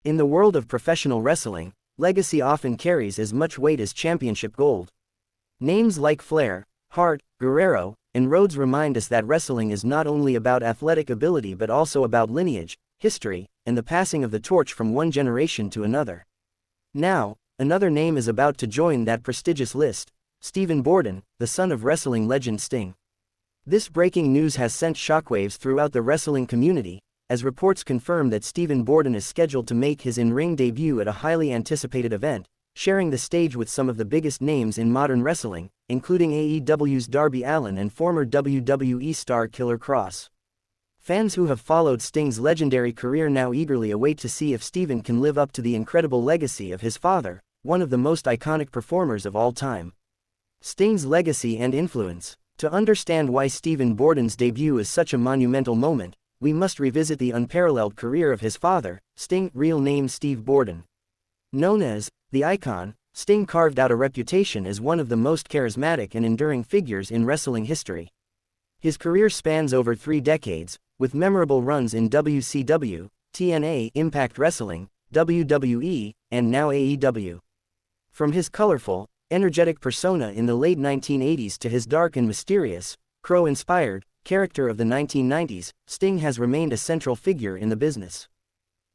In the world of professional wrestling, legacy often carries as much weight as championship gold. Names like Flair, Hart, Guerrero, and Rhodes remind us that wrestling is not only about athletic ability but also about lineage, history, and the passing of the torch from one generation to another. Now, another name is about to join that prestigious list: Steven Borden, the son of wrestling legend Sting. This breaking news has sent shockwaves throughout the wrestling community, as reports confirm that Steven Borden is scheduled to make his in-ring debut at a highly anticipated event, sharing the stage with some of the biggest names in modern wrestling, including AEW's Darby Allin and former WWE star Killer Kross. Fans who have followed Sting's legendary career now eagerly await to see if Steven can live up to the incredible legacy of his father, one of the most iconic performers of all time. Sting's legacy and influence. To understand why Steven Borden's debut is such a monumental moment, we must revisit the unparalleled career of his father, Sting, real name Steve Borden. Known as the Icon, Sting carved out a reputation as one of the most charismatic and enduring figures in wrestling history. His career spans over 3 decades, with memorable runs in WCW, TNA, Impact Wrestling, WWE, and now AEW. From his colorful, energetic persona in the late 1980s to his dark and mysterious, Crow-inspired character of the 1990s, Sting has remained a central figure in the business.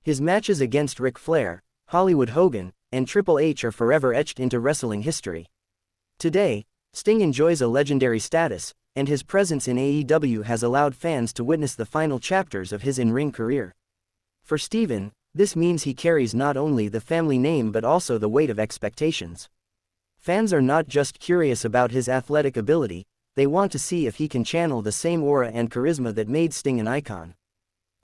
His matches against Ric Flair, Hollywood Hogan, and Triple H are forever etched into wrestling history. Today, Sting enjoys a legendary status, and his presence in AEW has allowed fans to witness the final chapters of his in-ring career. For Steven, this means he carries not only the family name but also the weight of expectations. Fans are not just curious about his athletic ability, they want to see if he can channel the same aura and charisma that made Sting an icon.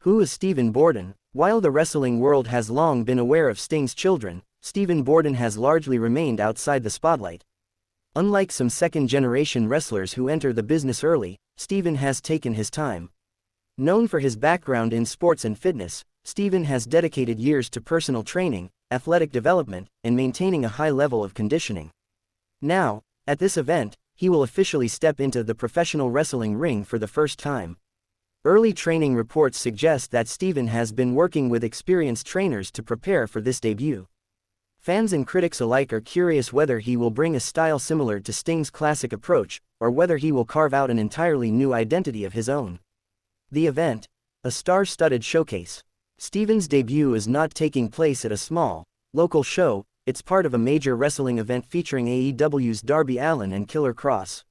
Who is Steven Borden? While the wrestling world has long been aware of Sting's children, Steven Borden has largely remained outside the spotlight. Unlike some second-generation wrestlers who enter the business early, Steven has taken his time. Known for his background in sports and fitness, Steven has dedicated years to personal training, athletic development, and maintaining a high level of conditioning. Now, at this event, he will officially step into the professional wrestling ring for the first time. Early training reports suggest that Steven has been working with experienced trainers to prepare for this debut. Fans and critics alike are curious whether he will bring a style similar to Sting's classic approach, or whether he will carve out an entirely new identity of his own. The event, a star-studded showcase. Steven's debut is not taking place at a small, local show, it's part of a major wrestling event featuring AEW's Darby Allin and Killer Kross.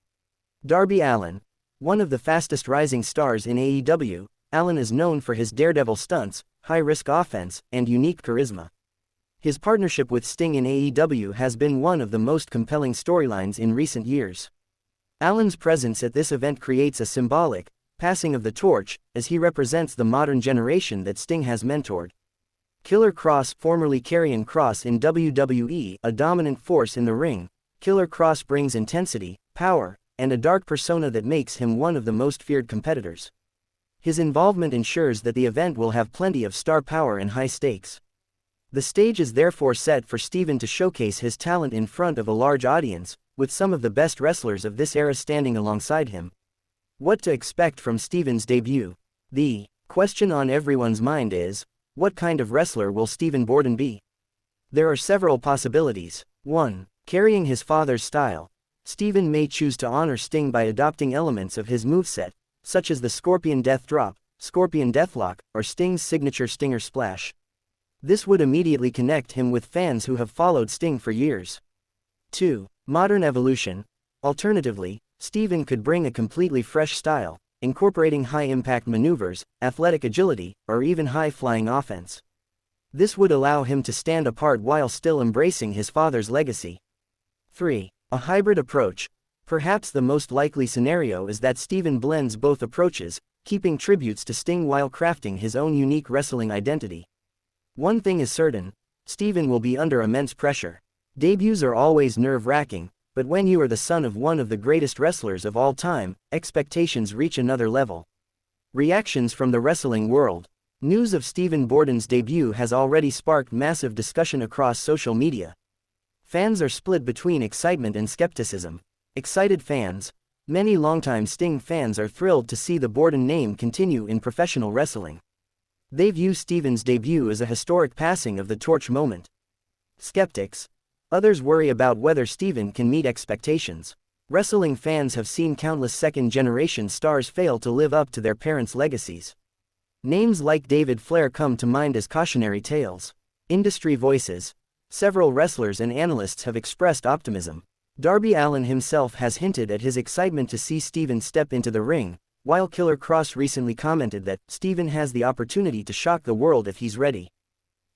Darby Allin, one of the fastest rising stars in AEW, Allin is known for his daredevil stunts, high-risk offense, and unique charisma. His partnership with Sting in AEW has been one of the most compelling storylines in recent years. Allin's presence at this event creates a symbolic passing of the torch, as he represents the modern generation that Sting has mentored. Killer Kross, formerly Karrion Kross in WWE, a dominant force in the ring, Killer Kross brings intensity, power, and a dark persona that makes him one of the most feared competitors. His involvement ensures that the event will have plenty of star power and high stakes. The stage is therefore set for Steven to showcase his talent in front of a large audience, with some of the best wrestlers of this era standing alongside him. What to expect from Steven's debut? The question on everyone's mind is, what kind of wrestler will Steven Borden be? There are several possibilities. 1. Carrying his father's style. Steven may choose to honor Sting by adopting elements of his moveset, such as the Scorpion Death Drop, Scorpion Deathlock, or Sting's signature Stinger Splash. This would immediately connect him with fans who have followed Sting for years. 2. Modern evolution. Alternatively, Steven could bring a completely fresh style, incorporating high-impact maneuvers, athletic agility, or even high-flying offense. This would allow him to stand apart while still embracing his father's legacy. 3. A hybrid approach. Perhaps the most likely scenario is that Steven blends both approaches, keeping tributes to Sting while crafting his own unique wrestling identity. One thing is certain, Steven will be under immense pressure. Debuts are always nerve-wracking, but when you are the son of one of the greatest wrestlers of all time, expectations reach another level. Reactions from the wrestling world. News of Steven Borden's debut has already sparked massive discussion across social media. Fans are split between excitement and skepticism. Excited fans. Many longtime Sting fans are thrilled to see the Borden name continue in professional wrestling. They view Steven's debut as a historic passing of the torch moment. Skeptics. Others worry about whether Steven can meet expectations. Wrestling fans have seen countless second-generation stars fail to live up to their parents' legacies. Names like David Flair come to mind as cautionary tales. Industry voices. Several wrestlers and analysts have expressed optimism. Darby Allin himself has hinted at his excitement to see Steven step into the ring, while Killer Kross recently commented that Steven has the opportunity to shock the world if he's ready.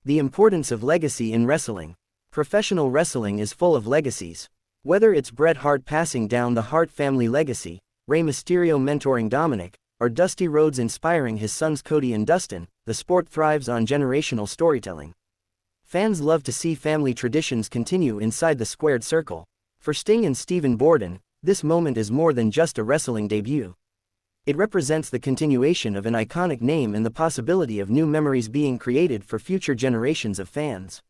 The importance of legacy in wrestling. Professional wrestling is full of legacies. Whether it's Bret Hart passing down the Hart family legacy, Rey Mysterio mentoring Dominic, or Dusty Rhodes inspiring his sons Cody and Dustin, the sport thrives on generational storytelling. Fans love to see family traditions continue inside the squared circle. For Sting and Steven Borden, this moment is more than just a wrestling debut. It represents the continuation of an iconic name and the possibility of new memories being created for future generations of fans.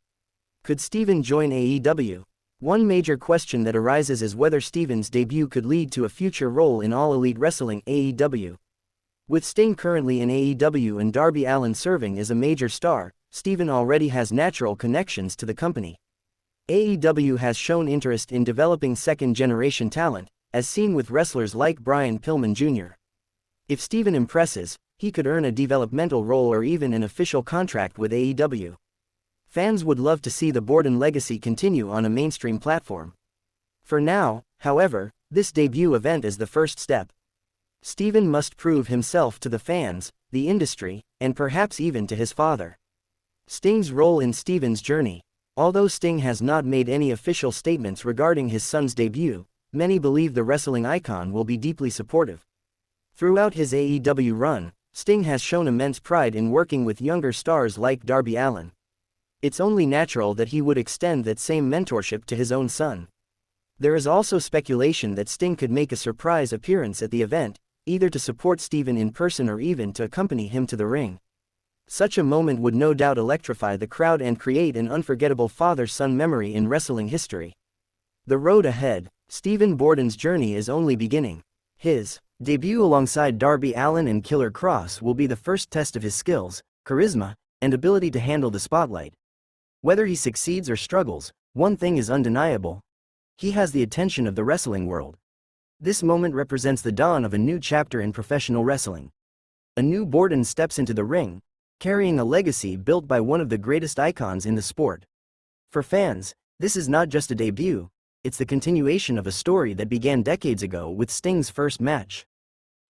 Could Steven join AEW? One major question that arises is whether Steven's debut could lead to a future role in All Elite Wrestling (AEW). With Sting currently in AEW and Darby Allin serving as a major star, Steven already has natural connections to the company. AEW has shown interest in developing second-generation talent, as seen with wrestlers like Brian Pillman Jr. If Steven impresses, he could earn a developmental role or even an official contract with AEW. Fans would love to see the Borden legacy continue on a mainstream platform. For now, however, this debut event is the first step. Steven must prove himself to the fans, the industry, and perhaps even to his father. Sting's role in Steven's journey. Although Sting has not made any official statements regarding his son's debut, many believe the wrestling icon will be deeply supportive. Throughout his AEW run, Sting has shown immense pride in working with younger stars like Darby Allin. It's only natural that he would extend that same mentorship to his own son. There is also speculation that Sting could make a surprise appearance at the event, either to support Steven in person or even to accompany him to the ring. Such a moment would no doubt electrify the crowd and create an unforgettable father-son memory in wrestling history. The road ahead. Steven Borden's journey is only beginning. His debut alongside Darby Allin and Killer Kross will be the first test of his skills, charisma, and ability to handle the spotlight. Whether he succeeds or struggles, one thing is undeniable. He has the attention of the wrestling world. This moment represents the dawn of a new chapter in professional wrestling. A new Borden steps into the ring, carrying a legacy built by one of the greatest icons in the sport. For fans, this is not just a debut, it's the continuation of a story that began decades ago with Sting's first match.